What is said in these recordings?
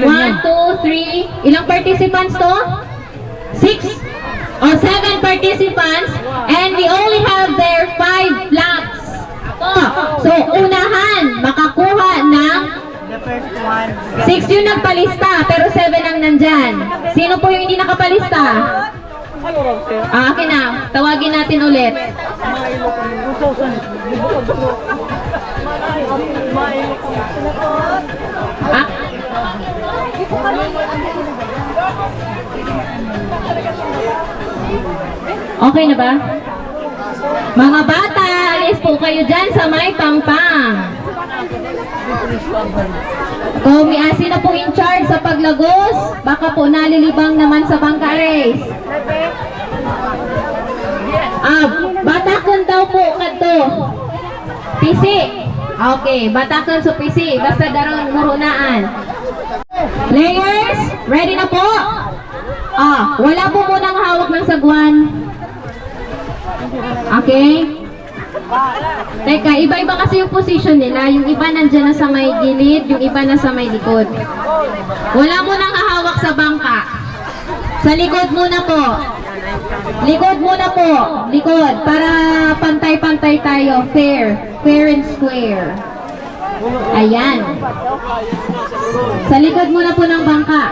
1, 2, 3. Ilang participants to? 6 or 7 participants. And we only have there 5 flags. So, unahan, makakuha ng 6 yung nagpalista, pero 7 ang nandyan. Sino po yung hindi nakapalista? Akin na. Tawagin natin ulit. Okay na ba? Mga bata, alis po kayo dyan sa may pangpang. Kung sino po in charge sa paglagos, baka po nalilibang naman sa bangka race. Batakon daw po kadto. Pisi. Okay, batakon sa pisi. Basta daron murunaan. Players, ready na po? Wala po munang hawak ng sagwan. Okay? Teka, iba-iba kasi yung position nila. Yung iba nandyan na sa may gilid, yung iba na sa may likod. Wala munang hahawak sa bangka. Sa likod muna po. Likod muna po. Likod. Para pantay-pantay tayo. Fair. Fair and square. Ayan. Sa likod muna po ng bangka.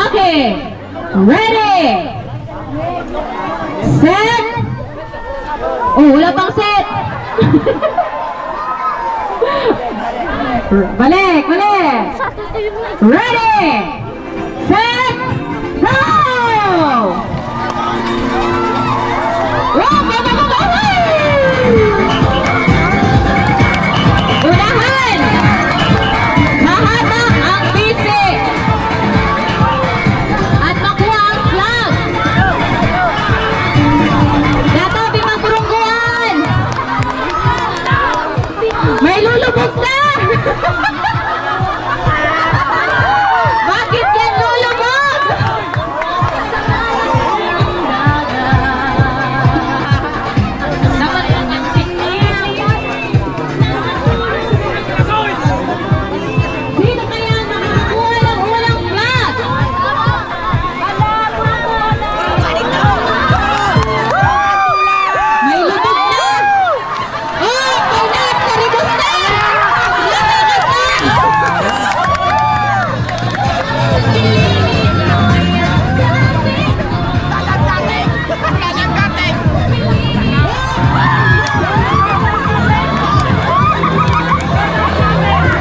Okay. Ready. Set. Wala pang set. Balik. Ready. Set. Go. Unahan! Mahatak ang pisi! At makuha ang flag! Databi magkurungguan! May lulubog na! Bakit yan lulubog? Sino kaya nakakakuha ng unang flag? May lubog na! Pinat! Karibos na!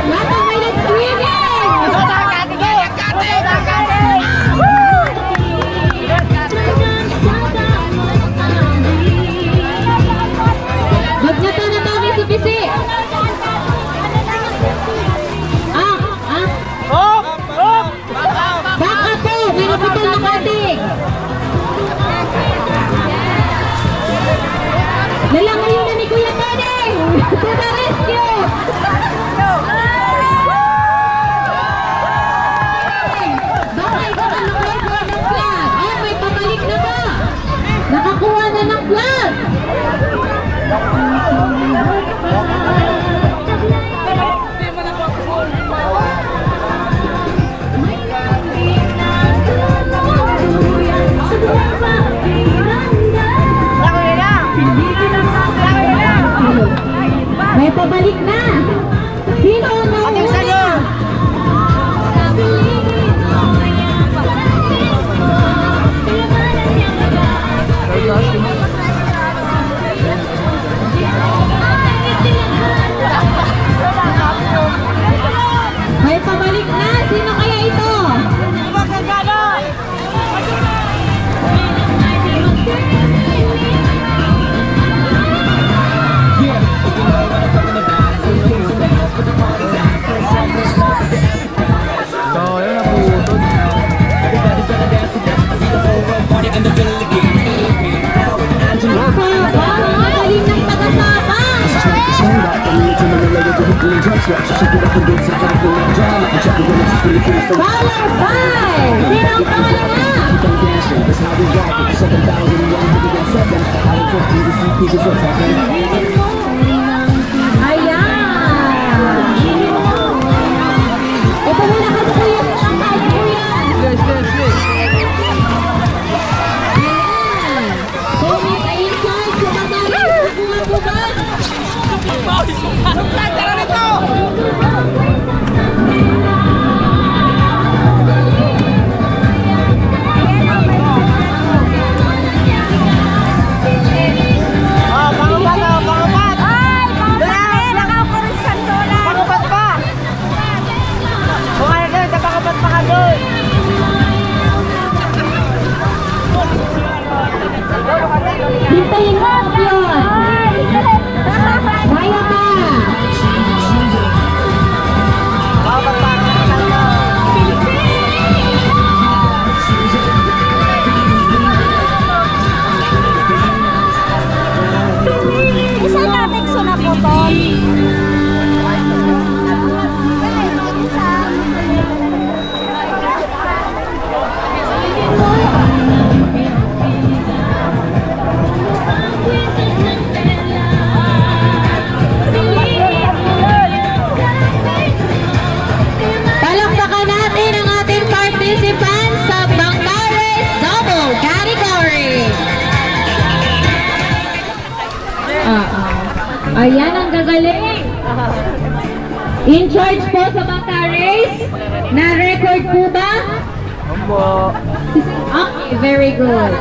Lahat may nag-swimming! Magnata na tayo sa pisi! Baka po! May naputol na katig! Lalangayin na ni Kuya Tony! To the rescue! Baka ikaw ang nakakuha ng flag! May pabalik na ba? Nakakuha na ng flag! May pabalik na! Sino ang nauna? May pabalik na! Sino kaya ito? Check it out and get some kind of drama. Check it Followed by, sino ang pangalawa? Ayan! Ito muna kasi kuya, ang tayo kuya. Ayan! Comment ayun guys, kumagaya, kukuha po ba? Hintayin mo yun! Kaya ka! Isang natin na po to. Palakpakan natin ang ating participants sa Bangkares Double Category. Ayan ang gagaling. In charge po sa Bangkares. Na-record po ba? Okay, very good.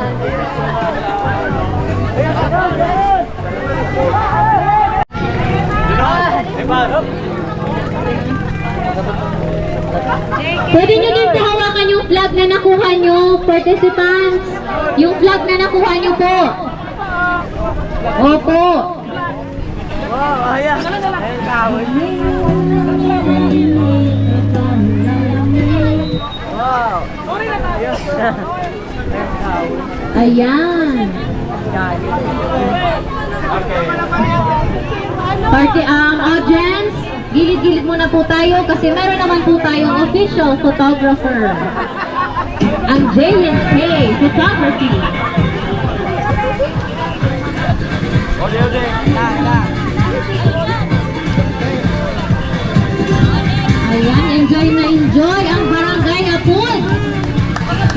Pwede nyo din hawakan yung flag na nakuha nyo, participants. Yung flag na nakuha nyo po. Opo. Ayan. Audience, gilid-gilid muna po tayo kasi meron naman po tayong official photographer. Ang JNK Photography. Ayan, enjoy na enjoy ang Barangay Hapon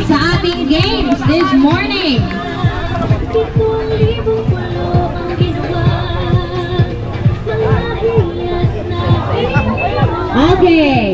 sa ating games this morning. Okay.